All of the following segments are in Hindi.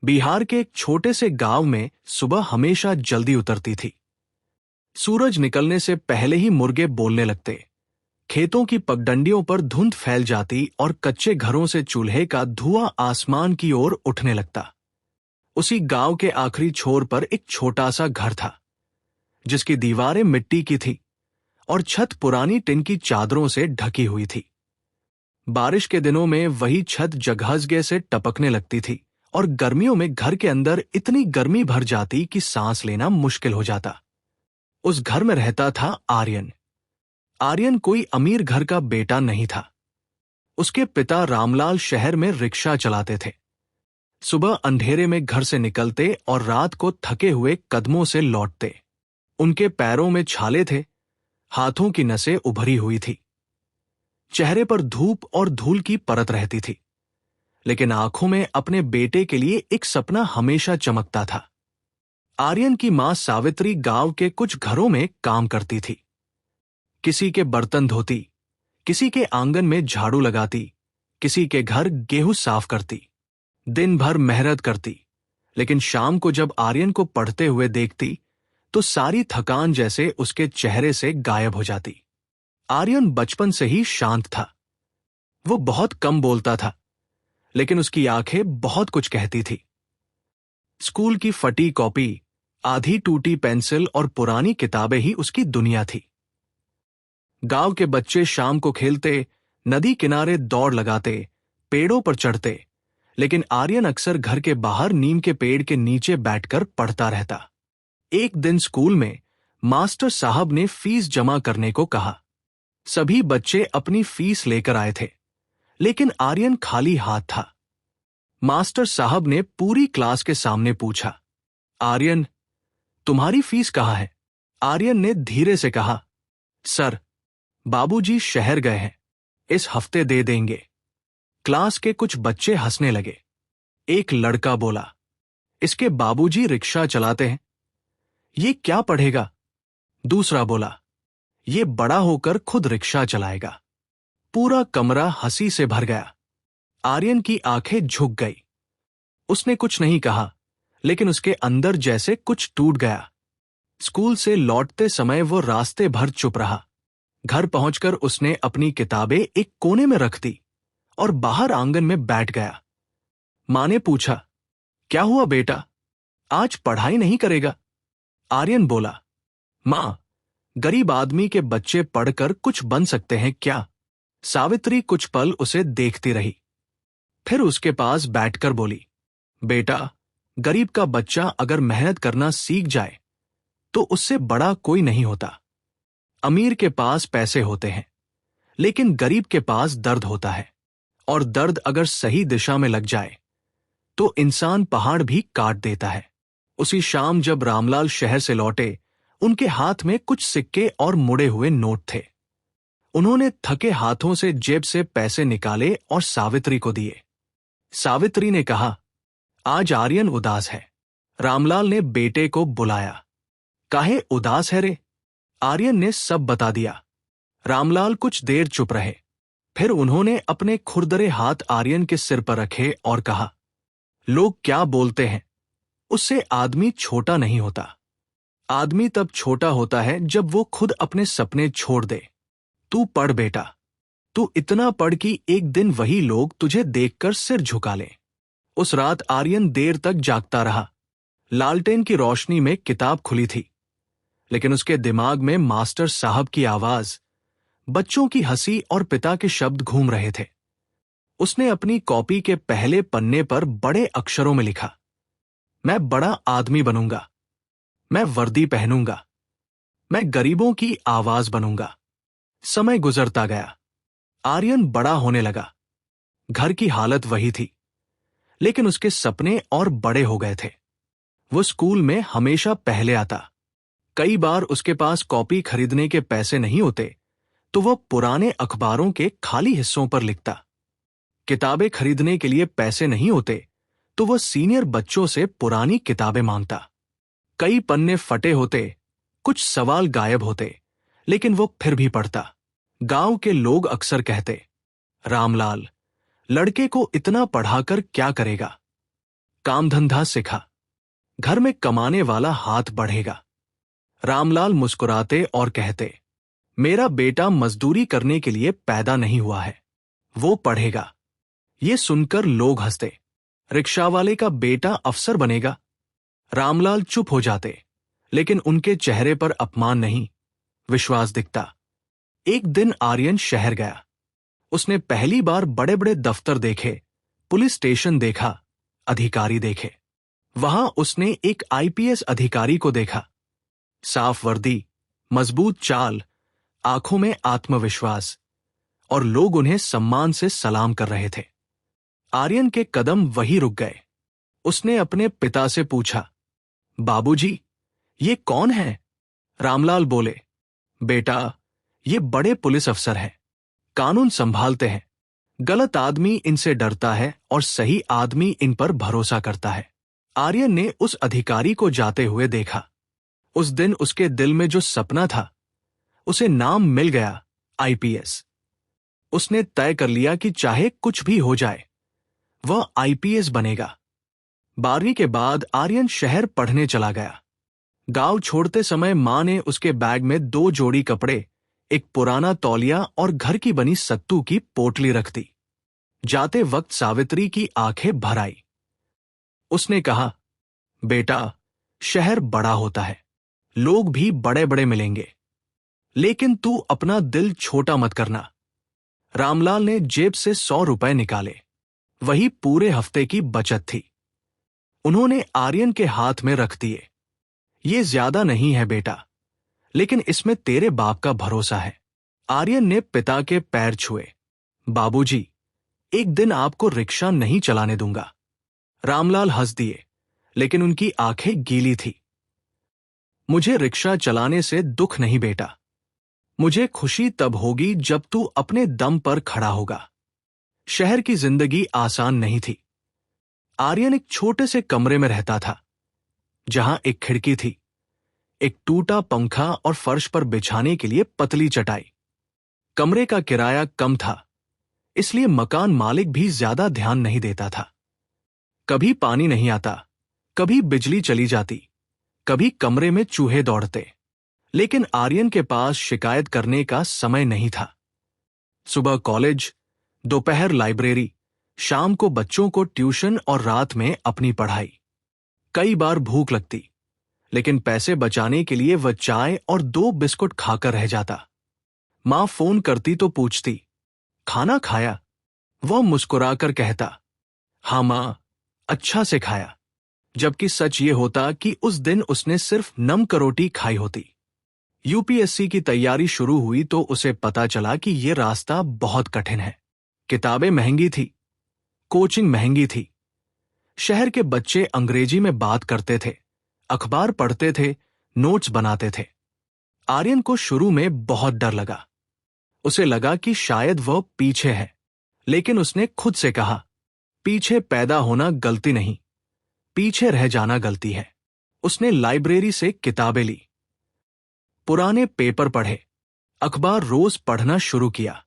बिहार के एक छोटे से गांव में सुबह हमेशा जल्दी उतरती थी। सूरज निकलने से पहले ही मुर्गे बोलने लगते, खेतों की पगडंडियों पर धुंध फैल जाती और कच्चे घरों से चूल्हे का धुआं आसमान की ओर उठने लगता। उसी गांव के आखिरी छोर पर एक छोटा सा घर था, जिसकी दीवारें मिट्टी की थी और छत पुरानी टिन की चादरों से ढकी हुई थी। बारिश के दिनों में वही छत जगहजगे से टपकने लगती थी और गर्मियों में घर के अंदर इतनी गर्मी भर जाती कि सांस लेना मुश्किल हो जाता। उस घर में रहता था आर्यन। आर्यन कोई अमीर घर का बेटा नहीं था। उसके पिता रामलाल शहर में रिक्शा चलाते थे। सुबह अंधेरे में घर से निकलते और रात को थके हुए कदमों से लौटते। उनके पैरों में छाले थे, हाथों की नसें उभरी हुई थी, चेहरे पर धूप और धूल की परत रहती थी, लेकिन आंखों में अपने बेटे के लिए एक सपना हमेशा चमकता था। आर्यन की मां सावित्री गांव के कुछ घरों में काम करती थी। किसी के बर्तन धोती, किसी के आंगन में झाड़ू लगाती, किसी के घर गेहूं साफ करती। दिन भर मेहनत करती, लेकिन शाम को जब आर्यन को पढ़ते हुए देखती तो सारी थकान जैसे उसके चेहरे से गायब हो जाती। आर्यन बचपन से ही शांत था। वो बहुत कम बोलता था, लेकिन उसकी आंखें बहुत कुछ कहती थी। स्कूल की फटी कॉपी, आधी टूटी पेंसिल और पुरानी किताबें ही उसकी दुनिया थी। गांव के बच्चे शाम को खेलते, नदी किनारे दौड़ लगाते, पेड़ों पर चढ़ते, लेकिन आर्यन अक्सर घर के बाहर नीम के पेड़ के नीचे बैठकर पढ़ता रहता। एक दिन स्कूल में मास्टर साहब ने फीस जमा करने को कहा। सभी बच्चे अपनी फीस लेकर आए थे, लेकिन आर्यन खाली हाथ था। मास्टर साहब ने पूरी क्लास के सामने पूछा, आर्यन, तुम्हारी फीस कहाँ है? आर्यन ने धीरे से कहा, सर, बाबूजी शहर गए हैं, इस हफ्ते दे देंगे। क्लास के कुछ बच्चे हंसने लगे। एक लड़का बोला, इसके बाबूजी रिक्शा चलाते हैं, ये क्या पढ़ेगा? दूसरा बोला, ये बड़ा होकर खुद रिक्शा चलाएगा। पूरा कमरा हंसी से भर गया। आर्यन की आंखें झुक गई। उसने कुछ नहीं कहा, लेकिन उसके अंदर जैसे कुछ टूट गया। स्कूल से लौटते समय वो रास्ते भर चुप रहा। घर पहुंचकर उसने अपनी किताबें एक कोने में रख दी और बाहर आंगन में बैठ गया। मां ने पूछा, क्या हुआ बेटा, आज पढ़ाई नहीं करेगा? आर्यन बोला, मां, गरीब आदमी के बच्चे पढ़कर कुछ बन सकते हैं क्या? सावित्री कुछ पल उसे देखती रही, फिर उसके पास बैठकर बोली, बेटा, गरीब का बच्चा अगर मेहनत करना सीख जाए तो उससे बड़ा कोई नहीं होता। अमीर के पास पैसे होते हैं, लेकिन गरीब के पास दर्द होता है, और दर्द अगर सही दिशा में लग जाए तो इंसान पहाड़ भी काट देता है। उसी शाम जब रामलाल शहर से लौटे, उनके हाथ में कुछ सिक्के और मुड़े हुए नोट थे। उन्होंने थके हाथों से जेब से पैसे निकाले और सावित्री को दिए। सावित्री ने कहा, आज आर्यन उदास है। रामलाल ने बेटे को बुलाया। काहे उदास है रे? आर्यन ने सब बता दिया। रामलाल कुछ देर चुप रहे, फिर उन्होंने अपने खुरदरे हाथ आर्यन के सिर पर रखे और कहा, लोग क्या बोलते हैं, उससे आदमी छोटा नहीं होता। आदमी तब छोटा होता है जब वो खुद अपने सपने छोड़ दे। तू पढ़ बेटा, तू इतना पढ़ कि एक दिन वही लोग तुझे देखकर सिर झुका लें। उस रात आर्यन देर तक जागता रहा। लालटेन की रोशनी में किताब खुली थी, लेकिन उसके दिमाग में मास्टर साहब की आवाज, बच्चों की हंसी और पिता के शब्द घूम रहे थे। उसने अपनी कॉपी के पहले पन्ने पर बड़े अक्षरों में लिखा, मैं बड़ा आदमी बनूंगा, मैं वर्दी पहनूंगा, मैं गरीबों की आवाज बनूंगा। समय गुजरता गया। आर्यन बड़ा होने लगा। घर की हालत वही थी, लेकिन उसके सपने और बड़े हो गए थे। वो स्कूल में हमेशा पहले आता। कई बार उसके पास कॉपी खरीदने के पैसे नहीं होते तो वो पुराने अखबारों के खाली हिस्सों पर लिखता। किताबें खरीदने के लिए पैसे नहीं होते तो वो सीनियर बच्चों से पुरानी किताबें मांगता। कई पन्ने फटे होते, कुछ सवाल गायब होते, लेकिन वो फिर भी पढ़ता। गांव के लोग अक्सर कहते, रामलाल, लड़के को इतना पढ़ाकर क्या करेगा? काम धंधा सीखा, घर में कमाने वाला हाथ बढ़ेगा। रामलाल मुस्कुराते और कहते, मेरा बेटा मजदूरी करने के लिए पैदा नहीं हुआ है, वो पढ़ेगा। ये सुनकर लोग हंसते। रिक्शावाले का बेटा अफसर बनेगा। रामलाल चुप हो जाते, लेकिन उनके चेहरे पर अपमान नहीं, विश्वास दिखता। एक दिन आर्यन शहर गया। उसने पहली बार बड़े बड़े दफ्तर देखे, पुलिस स्टेशन देखा, अधिकारी देखे। वहां उसने एक आईपीएस अधिकारी को देखा। साफ वर्दी, मजबूत चाल, आंखों में आत्मविश्वास, और लोग उन्हें सम्मान से सलाम कर रहे थे। आर्यन के कदम वहीं रुक गए। उसने अपने पिता से पूछा, बाबूजी, ये कौन है? रामलाल बोले, बेटा, ये बड़े पुलिस अफसर हैं, कानून संभालते हैं। गलत आदमी इनसे डरता है और सही आदमी इन पर भरोसा करता है। आर्यन ने उस अधिकारी को जाते हुए देखा। उस दिन उसके दिल में जो सपना था, उसे नाम मिल गया, आईपीएस। उसने तय कर लिया कि चाहे कुछ भी हो जाए, वह आईपीएस बनेगा। 12वीं के बाद आर्यन शहर पढ़ने चला गया। गांव छोड़ते समय मां ने उसके बैग में 2 जोड़ी कपड़े, एक पुराना तौलिया और घर की बनी सत्तू की पोटली रख दी। जाते वक्त सावित्री की आंखें भर आई। उसने कहा, बेटा, शहर बड़ा होता है, लोग भी बड़े बड़े मिलेंगे, लेकिन तू अपना दिल छोटा मत करना। रामलाल ने जेब से 100 रुपए निकाले। वही पूरे हफ्ते की बचत थी। उन्होंने आर्यन के हाथ में रख दिए। ये ज्यादा नहीं है बेटा, लेकिन इसमें तेरे बाप का भरोसा है। आर्यन ने पिता के पैर छुए। बाबूजी, एक दिन आपको रिक्शा नहीं चलाने दूंगा। रामलाल हंस दिए, लेकिन उनकी आंखें गीली थी। मुझे रिक्शा चलाने से दुख नहीं बेटा, मुझे खुशी तब होगी जब तू अपने दम पर खड़ा होगा। शहर की जिंदगी आसान नहीं थी। आर्यन एक छोटे से कमरे में रहता था, जहां एक खिड़की थी, एक टूटा पंखा और फर्श पर बिछाने के लिए पतली चटाई। कमरे का किराया कम था, इसलिए मकान मालिक भी ज्यादा ध्यान नहीं देता था। कभी पानी नहीं आता, कभी बिजली चली जाती, कभी कमरे में चूहे दौड़ते, लेकिन आर्यन के पास शिकायत करने का समय नहीं था। सुबह कॉलेज, दोपहर लाइब्रेरी, शाम को बच्चों को ट्यूशन और रात में अपनी पढ़ाई। कई बार भूख लगती, लेकिन पैसे बचाने के लिए वह चाय और 2 बिस्कुट खाकर रह जाता। मां फोन करती तो पूछती, खाना खाया? वह मुस्कुराकर कहता, हाँ मां, अच्छा से खाया, जबकि सच ये होता कि उस दिन उसने सिर्फ नमक रोटी खाई होती। यूपीएससी की तैयारी शुरू हुई तो उसे पता चला कि यह रास्ता बहुत कठिन है। किताबें महंगी थी, कोचिंग महंगी थी, शहर के बच्चे अंग्रेजी में बात करते थे, अखबार पढ़ते थे, नोट्स बनाते थे। आर्यन को शुरू में बहुत डर लगा। उसे लगा कि शायद वह पीछे है, लेकिन उसने खुद से कहा, पीछे पैदा होना गलती नहीं, पीछे रह जाना गलती है। उसने लाइब्रेरी से किताबें ली, पुराने पेपर पढ़े, अखबार रोज पढ़ना शुरू किया।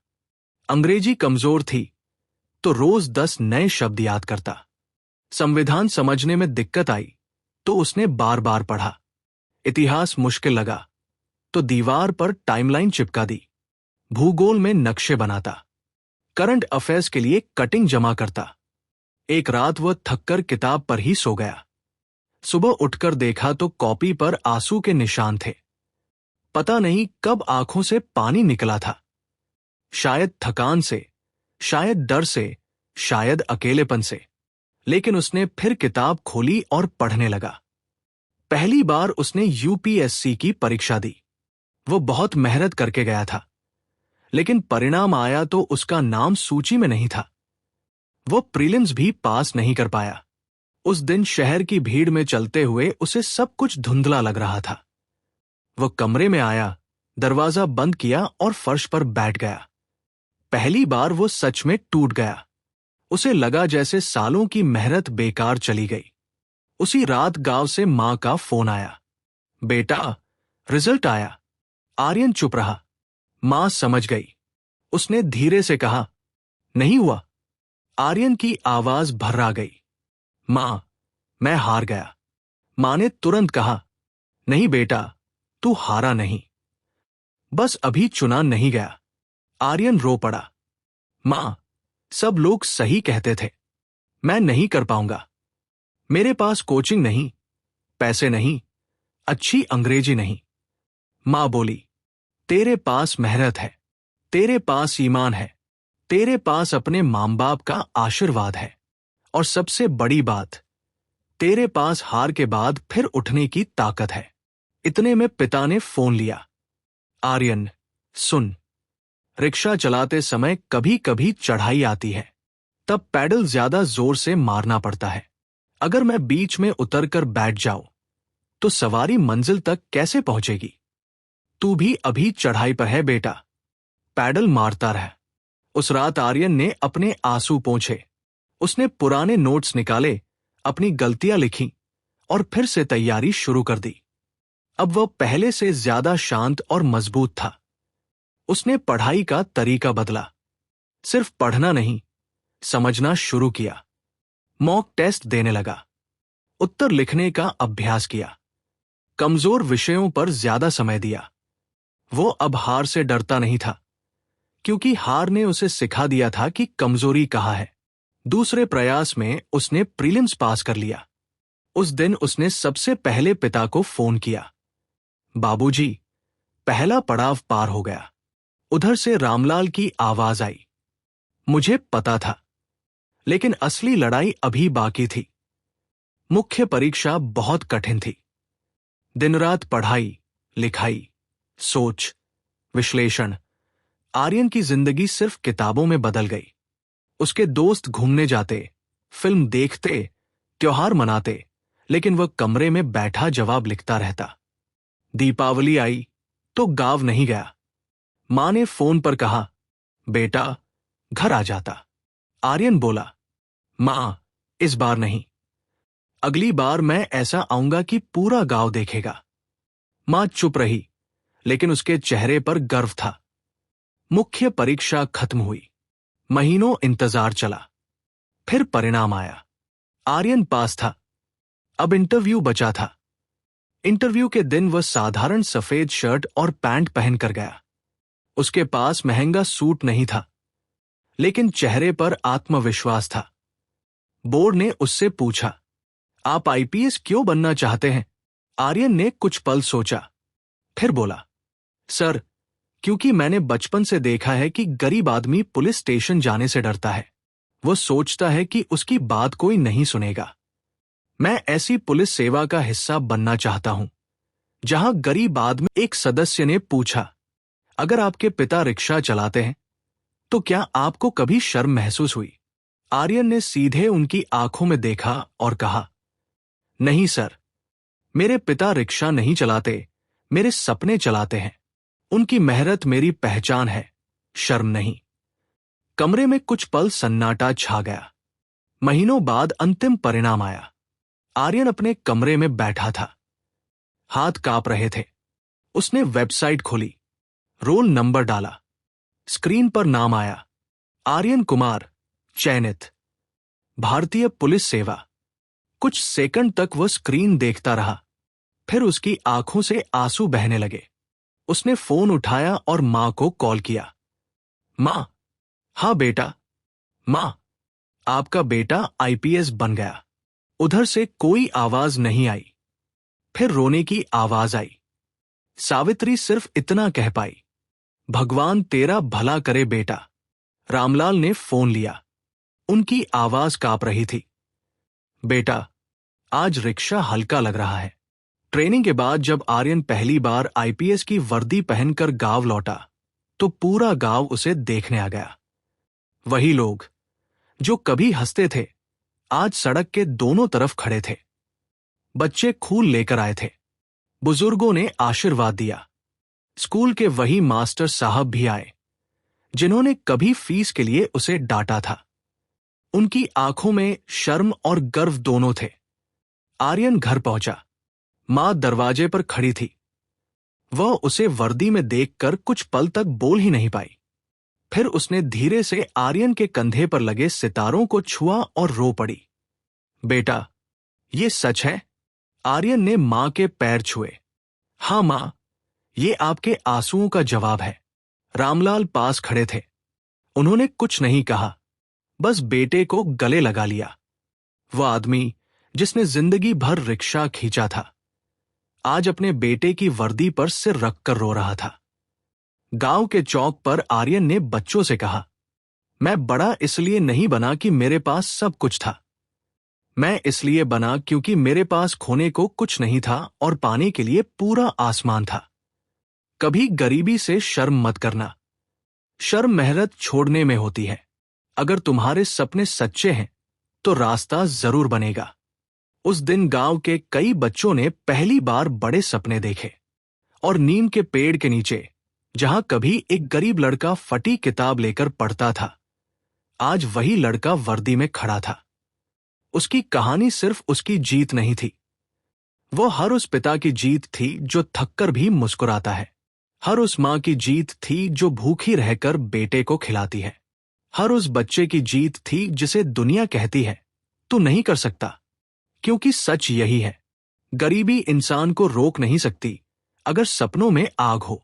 अंग्रेजी कमजोर थी तो रोज 10 नए शब्द याद करता। संविधान समझने में दिक्कत आई तो उसने बार बार पढ़ा। इतिहास मुश्किल लगा तो दीवार पर टाइमलाइन चिपका दी। भूगोल में नक्शे बनाता, करंट अफेयर्स के लिए कटिंग जमा करता। एक रात वह थककर किताब पर ही सो गया। सुबह उठकर देखा तो कॉपी पर आंसू के निशान थे। पता नहीं कब आंखों से पानी निकला था, शायद थकान से, शायद डर से, शायद अकेलेपन से। लेकिन उसने फिर किताब खोली और पढ़ने लगा। पहली बार उसने यूपीएससी की परीक्षा दी। वो बहुत मेहनत करके गया था, लेकिन परिणाम आया तो उसका नाम सूची में नहीं था। वो प्रीलिम्स भी पास नहीं कर पाया। उस दिन शहर की भीड़ में चलते हुए उसे सब कुछ धुंधला लग रहा था। वह कमरे में आया, दरवाजा बंद किया और फर्श पर बैठ गया। पहली बार वो सच में टूट गया। उसे लगा जैसे सालों की मेहनत बेकार चली गई। उसी रात गांव से मां का फोन आया, बेटा, रिजल्ट आया। आर्यन चुप रहा। मां समझ गई। उसने धीरे से कहा, नहीं हुआ। आर्यन की आवाज भर्रा गई। मां, मैं हार गया। माँ ने तुरंत कहा, नहीं बेटा, तू हारा नहीं, बस अभी चुना नहीं गया। आर्यन रो पड़ा। माँ, सब लोग सही कहते थे, मैं नहीं कर पाऊंगा। मेरे पास कोचिंग नहीं, पैसे नहीं, अच्छी अंग्रेजी नहीं। माँ बोली, तेरे पास मेहनत है, तेरे पास ईमान है, तेरे पास अपने माँ बाप का आशीर्वाद है, और सबसे बड़ी बात, तेरे पास हार के बाद फिर उठने की ताकत है। इतने में पिता ने फोन लिया। आर्यन, सुन, रिक्शा चलाते समय कभी कभी चढ़ाई आती है, तब पैडल ज्यादा जोर से मारना पड़ता है। अगर मैं बीच में उतरकर बैठ जाऊं तो सवारी मंजिल तक कैसे पहुंचेगी? तू भी अभी चढ़ाई पर है बेटा, पैडल मारता रह। उस रात आर्यन ने अपने आंसू पोंछे। उसने पुराने नोट्स निकाले, अपनी गलतियां लिखी और फिर से तैयारी शुरू कर दी। अब वह पहले से ज्यादा शांत और मजबूत था। उसने पढ़ाई का तरीका बदला, सिर्फ पढ़ना नहीं, समझना शुरू किया। मॉक टेस्ट देने लगा, उत्तर लिखने का अभ्यास किया, कमजोर विषयों पर ज्यादा समय दिया। वो अब हार से डरता नहीं था, क्योंकि हार ने उसे सिखा दिया था कि कमजोरी कहाँ है। दूसरे प्रयास में उसने प्रीलिम्स पास कर लिया। उस दिन उसने सबसे पहले पिता को फोन किया। बाबूजी, पहला पड़ाव पार हो गया। उधर से रामलाल की आवाज आई। मुझे पता था, लेकिन असली लड़ाई अभी बाकी थी। मुख्य परीक्षा बहुत कठिन थी। दिन रात पढ़ाई, लिखाई, सोच, विश्लेषण। आर्यन की जिंदगी सिर्फ किताबों में बदल गई। उसके दोस्त घूमने जाते, फिल्म देखते, त्योहार मनाते, लेकिन वह कमरे में बैठा जवाब लिखता रहता। दीपावली आई तो गांव नहीं गया। मां ने फोन पर कहा, बेटा, घर आ जाता। आर्यन बोला, मां, इस बार नहीं, अगली बार मैं ऐसा आऊंगा कि पूरा गांव देखेगा। मां चुप रही, लेकिन उसके चेहरे पर गर्व था। मुख्य परीक्षा खत्म हुई। महीनों इंतजार चला, फिर परिणाम आया। आर्यन पास था। अब इंटरव्यू बचा था। इंटरव्यू के दिन वह साधारण सफेद शर्ट और पैंट पहनकर गया। उसके पास महंगा सूट नहीं था, लेकिन चेहरे पर आत्मविश्वास था। बोर्ड ने उससे पूछा, आप आईपीएस क्यों बनना चाहते हैं? आर्यन ने कुछ पल सोचा, फिर बोला, सर, क्योंकि मैंने बचपन से देखा है कि गरीब आदमी पुलिस स्टेशन जाने से डरता है। वो सोचता है कि उसकी बात कोई नहीं सुनेगा। मैं ऐसी पुलिस सेवा का हिस्सा बनना चाहता हूं, जहां गरीब आदमी। एक सदस्य ने पूछा, अगर आपके पिता रिक्शा चलाते हैं तो क्या आपको कभी शर्म महसूस हुई? आर्यन ने सीधे उनकी आंखों में देखा और कहा, नहीं सर, मेरे पिता रिक्शा नहीं चलाते, मेरे सपने चलाते हैं। उनकी मेहनत मेरी पहचान है, शर्म नहीं। कमरे में कुछ पल सन्नाटा छा गया। महीनों बाद अंतिम परिणाम आया। आर्यन अपने कमरे में बैठा था, हाथ कांप रहे थे। उसने वेबसाइट खोली, रोल नंबर डाला। स्क्रीन पर नाम आया, आर्यन कुमार, चयनित, भारतीय पुलिस सेवा। कुछ सेकंड तक वह स्क्रीन देखता रहा, फिर उसकी आंखों से आंसू बहने लगे। उसने फोन उठाया और मां को कॉल किया। मां, हाँ बेटा, मां, आपका बेटा आईपीएस बन गया। उधर से कोई आवाज नहीं आई। फिर रोने की आवाज आई। सावित्री सिर्फ इतना कह पाई, भगवान तेरा भला करे बेटा। रामलाल ने फोन लिया। उनकी आवाज कांप रही थी, बेटा, आज रिक्शा हल्का लग रहा है। ट्रेनिंग के बाद जब आर्यन पहली बार आईपीएस की वर्दी पहनकर गांव लौटा, तो पूरा गांव उसे देखने आ गया। वही लोग जो कभी हंसते थे, आज सड़क के दोनों तरफ खड़े थे। बच्चे फूल लेकर आए थे, बुजुर्गों ने आशीर्वाद दिया। स्कूल के वही मास्टर साहब भी आए, जिन्होंने कभी फीस के लिए उसे डांटा था। उनकी आंखों में शर्म और गर्व दोनों थे। आर्यन घर पहुंचा। मां दरवाजे पर खड़ी थी। वह उसे वर्दी में देखकर कुछ पल तक बोल ही नहीं पाई। फिर उसने धीरे से आर्यन के कंधे पर लगे सितारों को छुआ और रो पड़ी। बेटा, ये सच है? आर्यन ने मां के पैर छुए। हाँ मां, ये आपके आंसुओं का जवाब है। रामलाल पास खड़े थे। उन्होंने कुछ नहीं कहा, बस बेटे को गले लगा लिया। वह आदमी जिसने जिंदगी भर रिक्शा खींचा था, आज अपने बेटे की वर्दी पर सिर रखकर रो रहा था। गांव के चौक पर आर्यन ने बच्चों से कहा, मैं बड़ा इसलिए नहीं बना कि मेरे पास सब कुछ था। मैं इसलिए बना क्योंकि मेरे पास खोने को कुछ नहीं था और पाने के लिए पूरा आसमान था। कभी गरीबी से शर्म मत करना। शर्म मेहनत छोड़ने में होती है। अगर तुम्हारे सपने सच्चे हैं तो रास्ता जरूर बनेगा। उस दिन गांव के कई बच्चों ने पहली बार बड़े सपने देखे और नीम के पेड़ के नीचे, जहां कभी एक गरीब लड़का फटी किताब लेकर पढ़ता था, आज वही लड़का वर्दी में खड़ा था। उसकी कहानी सिर्फ उसकी जीत नहीं थी, वो हर उस पिता की जीत थी जो थककर भी मुस्कुराता है। हर उस मां की जीत थी जो भूखी रहकर बेटे को खिलाती है। हर उस बच्चे की जीत थी जिसे दुनिया कहती है, तू नहीं कर सकता। क्योंकि सच यही है, गरीबी इंसान को रोक नहीं सकती अगर सपनों में आग हो।